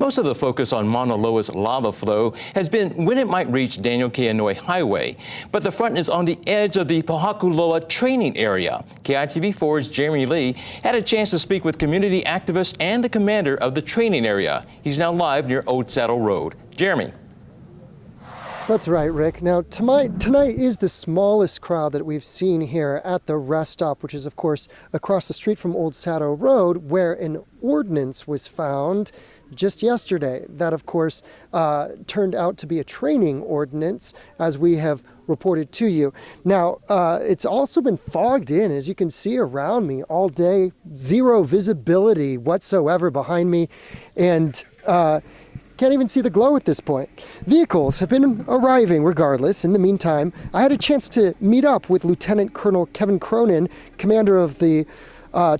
Most of the focus on Mauna Loa's lava flow has been when it might reach Daniel Keanoe Highway, but the front is on the edge of the Pokaku-loa training area. KITV4's Jeremy Lee had a chance to speak with community activists and the commander of the training area. He's now live near Old Saddle Road. Jeremy. That's right, Rick. Now, tonight is the smallest crowd that we've seen here at the rest stop, which is, of course, across the street from Old Saddle Road, where an ordinance was found just yesterday. That, of course, turned out to be a training ordinance, as we have reported to you. Now, it's also been fogged in, as you can see around me all day. Zero visibility whatsoever behind me, and can't even see the glow at this point. Vehicles have been arriving regardless. In the meantime, I had a chance to meet up with Lieutenant Colonel Kevin Cronin, commander of the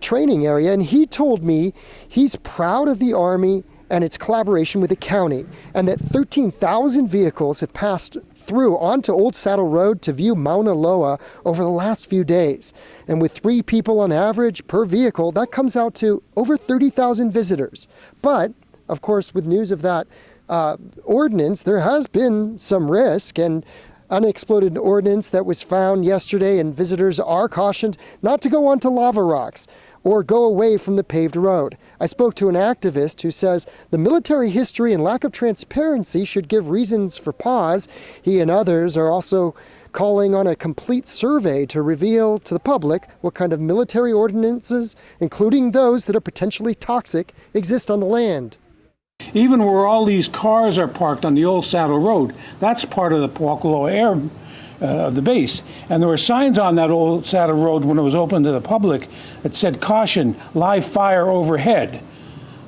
training area, and he told me he's proud of the Army and its collaboration with the county, and that 13,000 vehicles have passed through onto Old Saddle Road to view Mauna Loa over the last few days. And with 3 people on average per vehicle, that comes out to over 30,000 visitors. But of course, with news of that ordinance, there has been some risk, and unexploded ordnance that was found yesterday, and visitors are cautioned not to go onto lava rocks or go away from the paved road. I spoke to an activist who says the military history and lack of transparency should give reasons for pause. He and others are also calling on a complete survey to reveal to the public what kind of military ordinances, including those that are potentially toxic, exist on the land. Even where all these cars are parked on the Old Saddle Road, that's part of the Pokaku-loa air of the base. And there were signs on that Old Saddle Road when it was open to the public that said, "Caution, live fire overhead."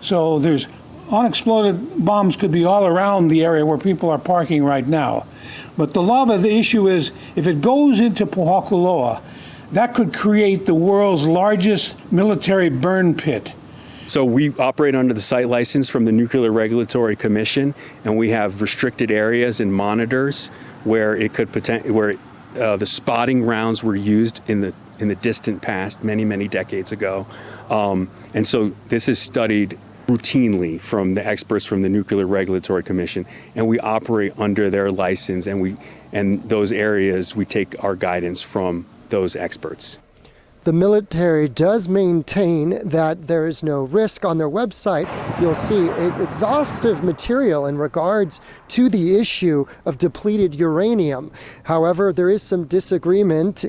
So there's unexploded bombs could be all around the area where people are parking right now. But the issue is, if it goes into Pokaku-loa, that could create the world's largest military burn pit. So we operate under the site license from the Nuclear Regulatory Commission, and we have restricted areas and monitors where it could the spotting rounds were used in the distant past, many decades ago, and so this is studied routinely from the experts from the Nuclear Regulatory Commission, and we operate under their license, and those areas we take our guidance from those experts. The military does maintain that there is no risk. On their website, you'll see exhaustive material in regards to the issue of depleted uranium. However, there is some disagreement,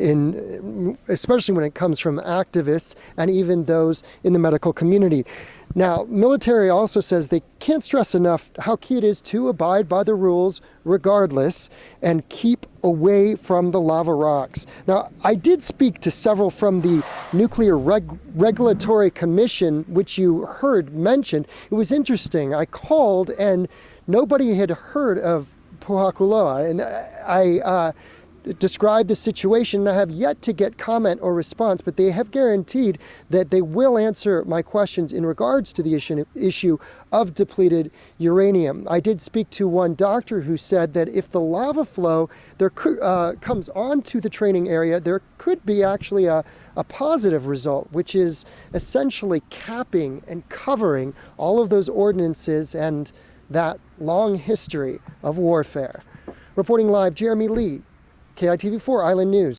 especially when it comes from activists and even those in the medical community. Now, military also says they can't stress enough how key it is to abide by the rules regardless and keep away from the lava rocks. Now, I did speak to several from the Nuclear Regulatory Commission, which you heard mentioned. It was interesting. I called and nobody had heard of Pokaku-loa, and I described the situation. I have yet to get comment or response, but they have guaranteed that they will answer my questions in regards to the issue of depleted uranium. I did speak to one doctor who said that if the lava flow comes onto the training area, there could be actually a positive result, which is essentially capping and covering all of those ordinances and that long history of warfare. Reporting live, Jeremy Lee, KITV4 Island News.